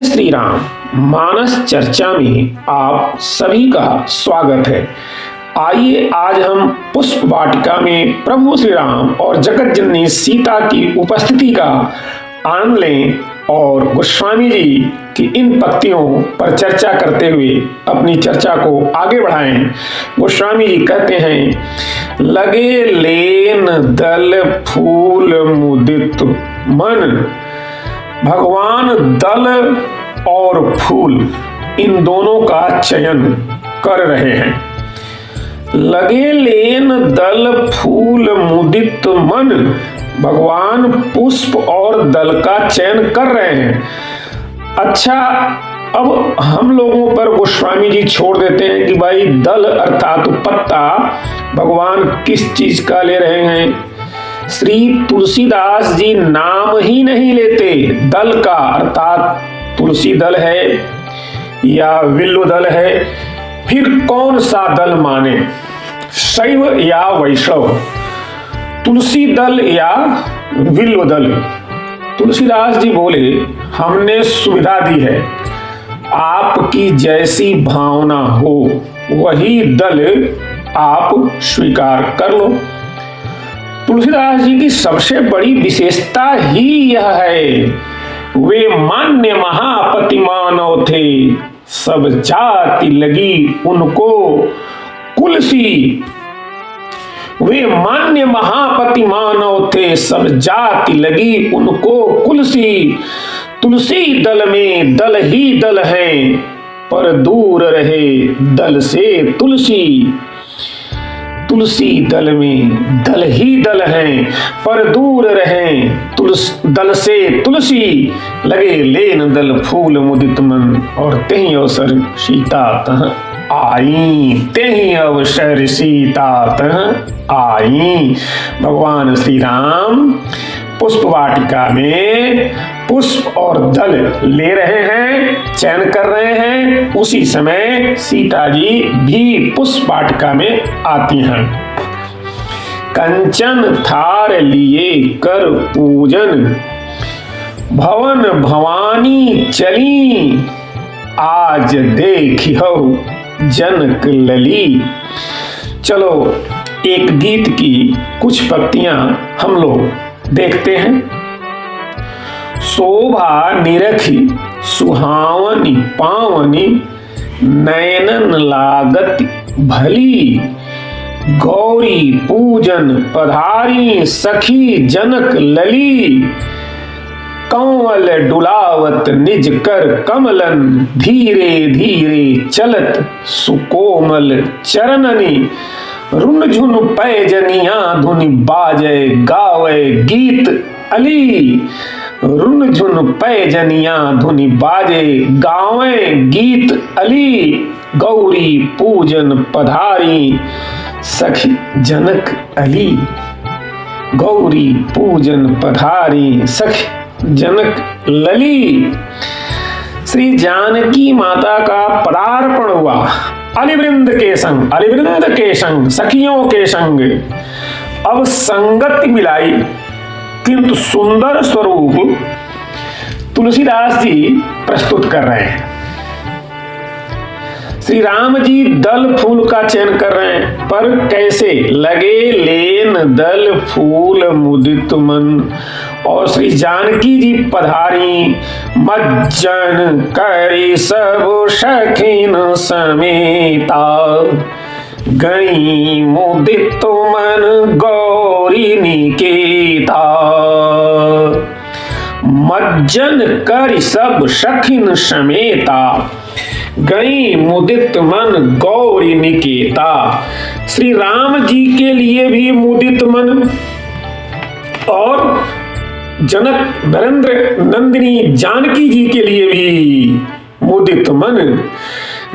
श्री राम मानस चर्चा में आप सभी का स्वागत है। आइए आज हम पुष्प वाटिका में प्रभु श्री राम और जगत जननी सीता की उपस्थिति का आनंद लें और गोस्वामी जी की इन पंक्तियों पर चर्चा करते हुए अपनी चर्चा को आगे बढ़ाएं। गोस्वामी जी कहते हैं, लगे लेन दल फूल मुदित मन। भगवान दल और फूल इन दोनों का चयन कर रहे हैं। लगे लेन दल फूल मुदित मन। भगवान पुष्प और दल का चयन कर रहे हैं। अच्छा, अब हम लोगों पर गोस्वामी जी छोड़ देते हैं कि भाई दल अर्थात पत्ता भगवान किस चीज का ले रहे हैं। श्री तुलसीदास जी नाम ही नहीं लेते दल का, अर्थात तुलसी दल है या विल्व दल है, फिर कौन सा दल माने, शैव या वैष्णव, तुलसी दल या विल्व दल। तुलसीदास जी बोले, हमने सुविधा दी है, आपकी जैसी भावना हो वही दल आप स्वीकार कर लो। तुलसीदास जी की सबसे बड़ी विशेषता ही यह है, वे मान्य महापति मानव थे, सब जाति लगी उनको कुलसी। वे मान्य महापति मानव थे, सब जाति लगी उनको कुलसी। तुलसी दल में दल ही दल है, पर दूर रहे दल से तुलसी। तुलसी दल में दल ही दल हैं, पर दूर रहें दल से तुलसी। लगे लेन दल फूल मुदित मन, और तेहि अवसर सीता तह आई। तेहि अवसर सीता तह आई। भगवान श्री राम पुष्प वाटिका में पुष्प और दल ले रहे हैं, चयन कर रहे हैं। उसी समय सीता जी भी पुष्प वाटिका में आती हैं। कंचन थार लिए कर पूजन, भवन भवानी चली। आज देखियो जनक लली। चलो एक गीत की कुछ पंक्तियां हम लोग देखते हैं। शोभा निरखी सुहावनी पावनी, नयनन लागत भली। गौरी पूजन पधारी सखी जनक लली। कंवल डुलावत निज कर कमलन, धीरे धीरे चलत सुकोमल चरणनी। रुन झुन पैजनिया धुनि बाजे गावे गीत अली। रुन झुन पैजनिया धुनि बाजे गावे गीत अली। गौरी पूजन पधारी सखी जनक अली। गौरी पूजन पधारी सखी जनक लली। श्री जानकी माता का पदार्पण हुआ अलिवृंद के संग सखियों के संग। अब संगति मिलाई, किंतु सुंदर स्वरूप तुलसीदास जी प्रस्तुत कर रहे हैं। श्री राम जी दल फूल का चयन कर रहे हैं, पर कैसे? लगे लेन दल फूल मुदित मन। और श्री जानकी जी पधारी, मज्जन करी सब सखिन समेता। गई मुदित मन गौरी निकेता। मज्जन करी सब सखिन समेता, गई मुदित मन गौरी निकेता। श्री राम जी के लिए भी मुदित मन, और जनक नरेंद्र नंदिनी जानकी जी के लिए भी मुदित मन।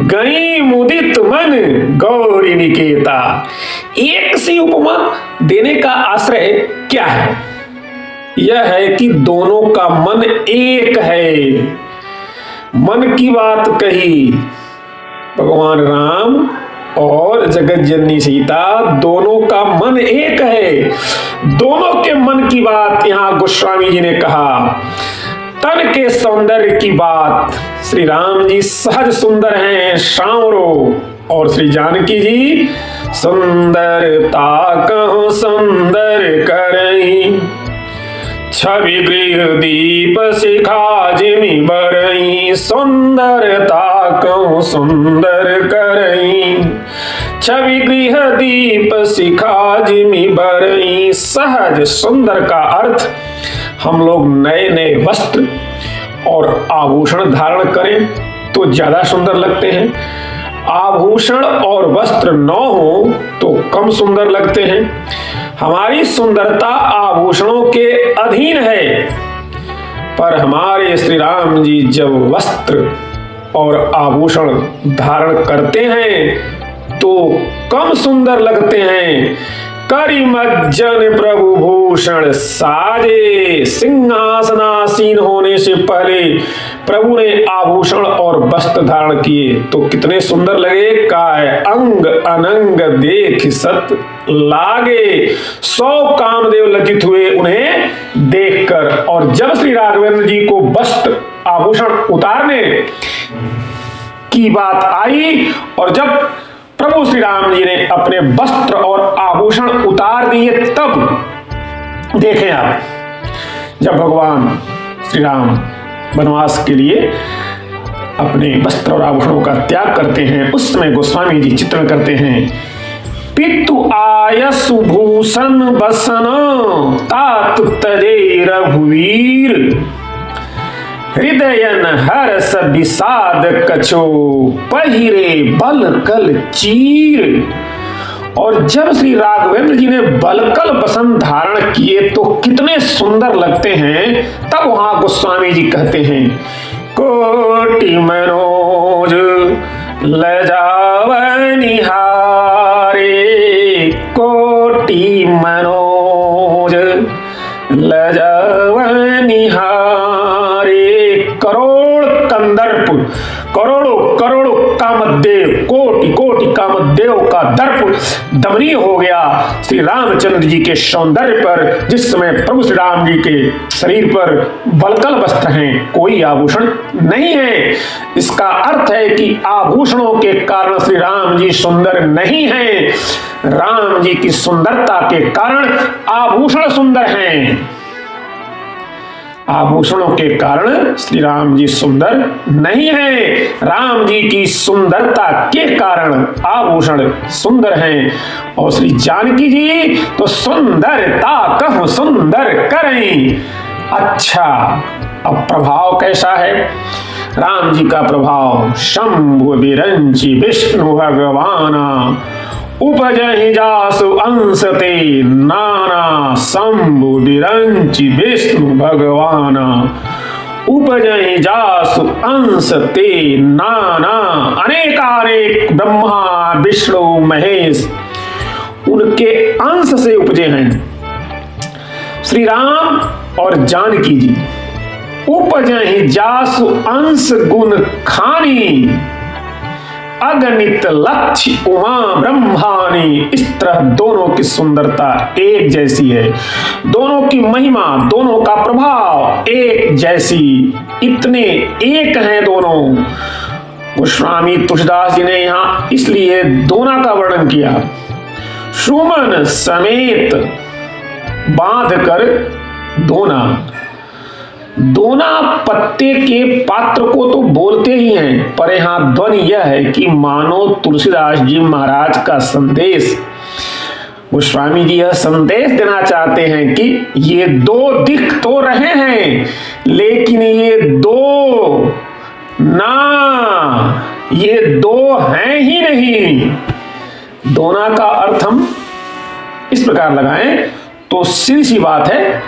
गई मुदित मन गौरी निकेता। एक सी उपमा देने का आश्रय क्या है? यह है कि दोनों का मन एक है। मन की बात कही, भगवान राम और जगत जननी सीता दोनों का मन एक है। दोनों के मन की बात यहां गोस्वामी जी ने कहा। तन के सौंदर्य की बात श्री राम जी सहज सुंदर हैं श्यामरो, और श्री जानकी जी सुंदरता कहो सुंदर करई, छवि गृह दीप शिखा जिमि बरई, सुंदरता कहो सुंदर करई, छवि गृह दीप शिखा जिमि बरई। सहज सुंदर का अर्थ हम लोग नए नए वस्त्र और आभूषण धारण करें तो ज्यादा सुंदर लगते हैं, आभूषण और वस्त्र न हो तो कम सुंदर लगते हैं। हमारी सुंदरता आभूषणों के अधीन है, पर हमारे श्री राम जी जब वस्त्र और आभूषण धारण करते हैं तो कम सुंदर लगते हैं। करि मज्जन प्रभु भूषण साजे, सिंहासनासीन होने से पहले प्रभु ने आभूषण और वस्त्र धारण किए तो कितने सुंदर लगे। काय अंग अनंग देख सत लागे, 100 कामदेव लज्जित हुए उन्हें देखकर। और जब श्री राघवेंद्र जी को वस्त्र आभूषण उतारने की बात आई और जब प्रभु श्री राम जी ने अपने वस्त्र और आभूषण उतार दिए, तब देखें आप, जब भगवान श्री राम वनवास के लिए अपने वस्त्र और आभूषणों का त्याग करते हैं, उस समय गोस्वामी जी चित्रण करते हैं। पितु आयसु भूषण बसन तात तजे रघुवीर, हृदयन हर्ष विषाद कछो पहिरे बलकल चीर। और जब श्री राघवेंद्र जी ने बलकल बसन धारण किए तो कितने सुंदर लगते हैं। तब वहां गोस्वामी जी कहते हैं, कोटि मनोज लजाव निहारे, कोटि मनोज लजाव निहारे, करोड़ कंदर्प, करोड़ों करोड़ों कामदेव, कोटि कोटि कामदेव का दर्प दमनीय हो गया श्री रामचंद्र जी के सौंदर्य पर। जिस समय प्रभु श्री राम जी के शरीर पर बलकल वस्त्र हैं, कोई आभूषण नहीं है। इसका अर्थ है कि आभूषणों के कारण श्री राम जी सुंदर नहीं हैं, राम जी की सुंदरता के कारण आभूषण सुंदर हैं। आभूषणों के कारण श्री राम जी सुंदर नहीं है, राम जी की सुंदरता के कारण आभूषण सुंदर हैं। और श्री जानकी जी तो सुंदरता कहो सुंदर करें। अच्छा, अब प्रभाव कैसा है राम जी का प्रभाव? शंभु विरंची विष्णु भगवाना, उपजहि जासु अंश ते नाना। शंभु विरंची विष्णु भगवाना, उपजहि जासु अंश ते नाना। अनेकानेक ब्रह्मा विष्णु महेश उनके अंश से उपजे हैं श्री राम और जानकी जी। उपजहि जासु अंश गुण खानी, अगणित लक्ष्य उमा ब्रह्मानी। इस तरह दोनों की सुंदरता एक जैसी है, दोनों की महिमा, दोनों का प्रभाव एक जैसी, इतने एक हैं दोनों। गोस्वामी तुलसीदास जी ने यहाँ इसलिए दोना का वर्णन किया। सुमन समेत बांध कर दोना, दोना पत्ते के पात्र को तो बोलते ही हैं, पर यहां ध्वनि यह है कि मानो तुलसीदास जी महाराज का संदेश, गोस्वामी जी यह संदेश देना चाहते हैं कि ये दो दिख तो रहे हैं, लेकिन ये दो ना, ये दो हैं ही नहीं। दोना का अर्थ हम इस प्रकार लगाएं तो सीधी सी बात है,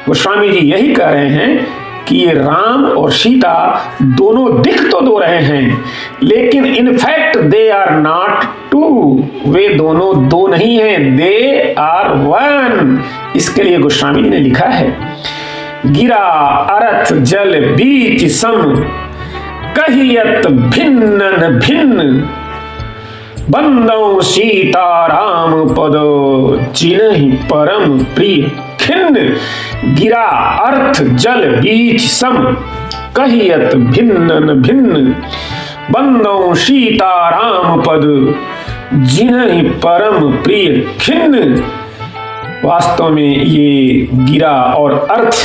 गोस्वामी जी यही कह रहे हैं कि ये राम और सीता दोनों दिख तो दो रहे हैं, लेकिन in fact they are not two, वे दोनों दो नहीं हैं, दे आर वन। इसके लिए गोस्वामी जी ने लिखा है, गिरा अरथ जल बीच सम, कहियत भिन्न भिन्न, बंदौ सीता राम पद चिन्हि परम प्रिय। खिन्न गिरा अर्थ जल बीच सम कहियत भिन्न भिन्न बंदों सीता राम पद जिन्हि परम प्रिय खिन्न। वास्तव में ये गिरा और अर्थ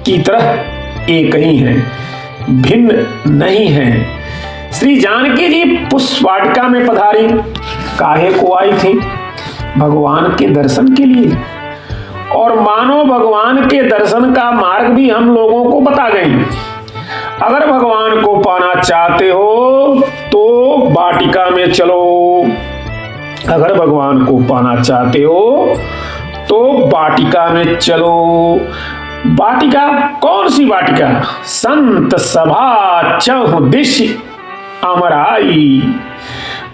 की तरह एक ही है, भिन्न नहीं है। श्री जानकी जी पुष्प वाटिका में पधारी काहे को आई थी? भगवान के दर्शन के लिए, और मानो भगवान के दर्शन का मार्ग भी हम लोगों को बता गई। अगर भगवान को पाना चाहते हो तो वाटिका में चलो, अगर भगवान को पाना चाहते हो तो वाटिका में चलो। वाटिका कौन सी वाटिका? संत सभा चहु दिश अमराई।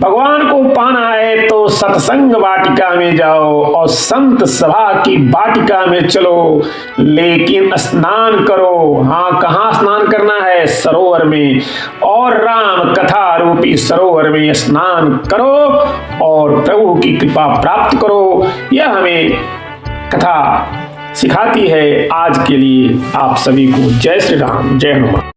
भगवान को पाना है तो सत्संग वाटिका में जाओ और संत सभा की वाटिका में चलो, लेकिन स्नान करो। हाँ, कहाँ स्नान करना है? सरोवर में, और राम कथा रूपी सरोवर में स्नान करो और प्रभु की कृपा प्राप्त करो। यह हमें कथा सिखाती है। आज के लिए आप सभी को जय श्री राम, जय हनुमान।